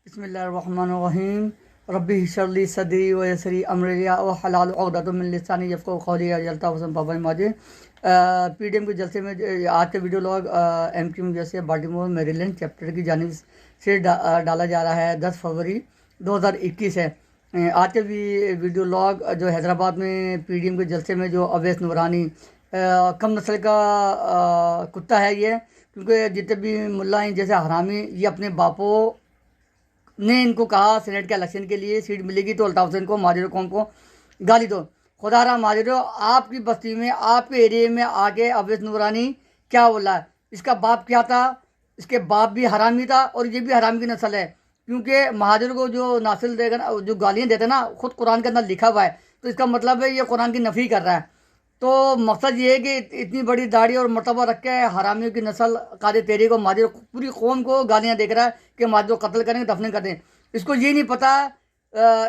बिस्मिल्लाहिर्रहमानिर्रहीम रब्बी इश्रह सदरी व यस्सिर अमरी व हलाल उक़दतम मिन लिसानी यफ़क़हू क़ौली अल्ताफ़ हुसैन बाबा माजी पीडीएम के जलसे में आज के वीडियो लॉग एमक्यू जैसे बाल्टीमोर मेरीलैंड चैप्टर की जानिब से डाला जा रहा है। 10 फरवरी 2021 है। आज के भी वीडियो लॉग जो हैदराबाद में पीडीएम के जलसे में जो अवैस नूरानी कम नस्ल का कुत्ता है ये, क्योंकि जितने भी मुल्ला हैं जैसे हरामी, ये अपने बापों ने इनको कहा सेनेट के इलेक्शन के लिए सीट मिलेगी तो अल्ताफ़ हुसैन को, माजिद कौम को गाली दो। खुदारा माजिद, आपकी बस्ती में, आपके एरिए में आके अवैस नूरानी क्या बोला है? इसका बाप क्या था? इसके बाप भी हरामी था और ये भी हरामी की नस्ल है, क्योंकि महाजिर को जो नासिल देगा ना, जो गालियाँ देते ना, खुद कुरान के अंदर लिखा हुआ है, तो इसका मतलब है ये कुरान की नफ़ी कर रहा है। तो मकसद ये है कि इतनी बड़ी दाढ़ी और मर्तबा रख के हरामियों की नस्ल कादे तेरी को, माजिर पूरी कौम को गालियाँ देख रहा है कि माजिर को कत्ल करेंगे, दफन कर दें। इसको ये नहीं पता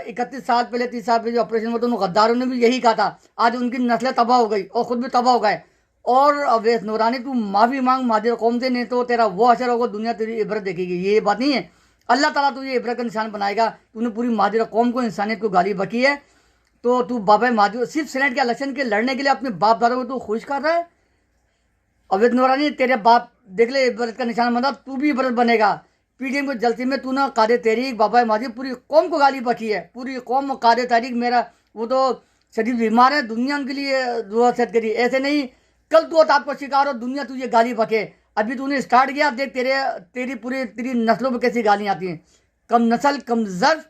31 साल पहले, 30 साल पहले जो ऑपरेशन हुआ था, उन गद्दारों ने भी यही कहा था। आज उनकी नस्लें तबाह हो गई और ख़ुद भी तबाह हो गए। और अवैस नूरानी, तू माफ़ी मांग माजिर कौम से, नहीं तो तेरा वो असर होगा, दुनिया तेरी इबरत देखेगी। ये बात नहीं है, अल्लाह ताला तुझे इबरत का निशान बनाएगा। तूने पूरी माजिर कौम को, इंसानियत को गाली बकी है, तो तू बाबा माजिद सिर्फ सेनेट के इलेक्शन के लड़ने के लिए अपने बाप दादों को तू खुश कर रहा है। अवैस नूरानी, तेरे बाप देख ले इबरत का निशान बना, तू भी इबरत बनेगा। पीडीएम को जलसे में तू ना कादे तहरीक बाबा माजिद पूरी कौम को गाली बकी है। पूरी कौम कादे तहरीक, मेरा वो तो शरीफ बीमार है, दुनिया उनके लिए दुआ सेट करी। ऐसे नहीं कल तू अताब को शिकार हो, दुनिया तुझे गाली बके। अभी तूने स्टार्ट किया, देख तेरी नस्लों पर कैसी गालियाँ आती हैं। कम नस्ल, कम ज़र्फ,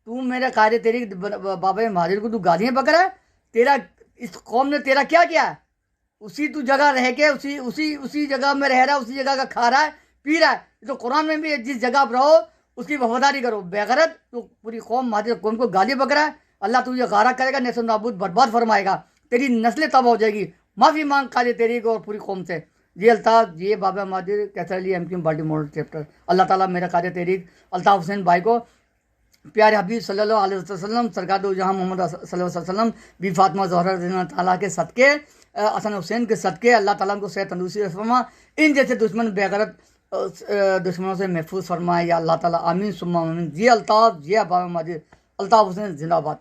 तू मेरे कार्य तेरी बाबा माजिद को तू गालियाँ बक रहा है। तेरा इस कौम ने तेरा क्या किया है? उसी तू जगह रह के उसी जगह में रह रहा है, उसी जगह का खा रहा है, पी रहा है। तो कुरान में भी जिस जगह पर रहो उसकी वफादारी करो। बेगैरत तो पूरी कौम माजिद कौम को गाली बक रहा है। अल्लाह तुझे गारा करेगा, नेसन नाबूद बर्बाद फरमाएगा, तेरी नस्लें तबाह हो जाएगी। माफ़ी मांग कार्य तेरी को और पूरी कौम से। ये अल्ताफ़, ये बाबा माजिद कैसा लिए एमक्यू बाल्टीमोर चैप्टर। अल्लाह ताला मेरा कार्य तेरी अल्ताफ़ हुसैन भाई को, प्यारे हबीब सल्लल्लाहु अलैहि वसल्लम, सरकार दो जहाँ मोहम्मद सल्लल्लाहु अलैहि वसल्लम, बी फातिमा ज़हरा ताला के सदके, हसन हुसैन के सदके, अल्लाह ताला को सेहत तंदुरुस्ती फरमा, इन जैसे दुश्मन बेगैरत दुश्मनों से महफूज फरमाए या अल्लाह ताला। आमीन सुम्मा आमीन। जी अल्ताफ़, जी बाबा माजिद, अल्ताफ़ हुसैन जिंदाबाद।